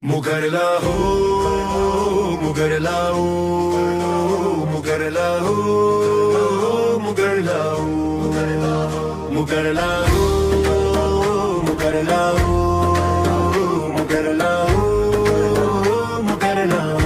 मुगरलाओ मुगरलाओ मुगरलाओ मुगरलाओ मुगरलाओ मुगरलाओ मुगरलाओ मुगरलाओ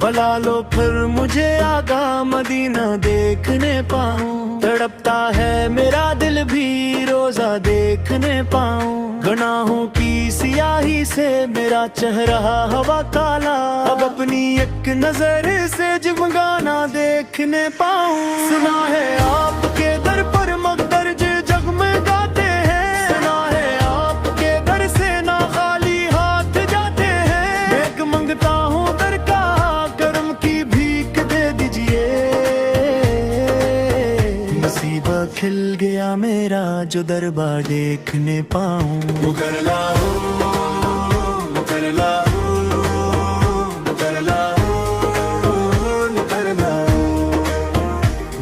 बुला लो फिर मुझे आगा मदीना देखने पाऊं। तड़पता है मेरा दिल भी रोजा देखने पाऊं। गुनाहों की सियाही से मेरा चेहरा हवा काला, अब अपनी एक नजर से जगमगाना देखने पाऊं। सुना है आपके दर पर मकदर्ज जगमगाते हैं, सुना है आपके दर से ना खाली हाथ जाते हैं। एक मंगता हूँ दर का करम की भीख दे दीजिए। नसीबा खिल गया मेरा जो दरबार देखने पाऊं। मुगरलाओ मुगरलाओ मुगरलाओ मुगरलाओ।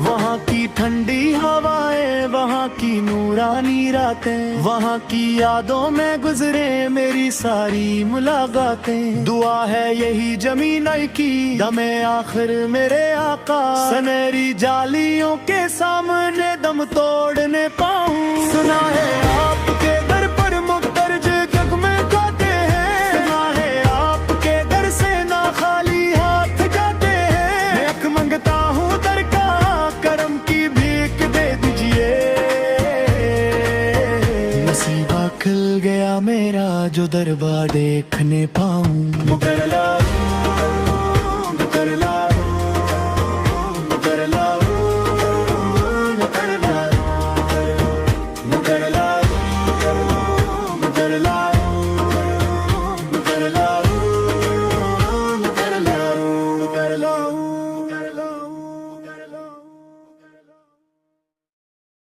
वहाँ की ठंडी हवाएं, वहाँ की नूरानी रातें, वहाँ की यादों में गुजरे मेरी सारी मुलाकातें। दुआ है यही जमीन की दमे आखिर मेरे आका, सनहरी जालियों के सामने दम तोड़ने पाऊं। सुना है आपके दर पर मुकदर्ज जगमगाते हैं, सुना है आपके दर से ना खाली हाथ जाते हैं। एक मंगता हूँ दर का करम की भीख दे दीजिए। नसीबा खिल गया मेरा जो दरबार देखने पाऊं। मुगरलाओ मुगरलाओ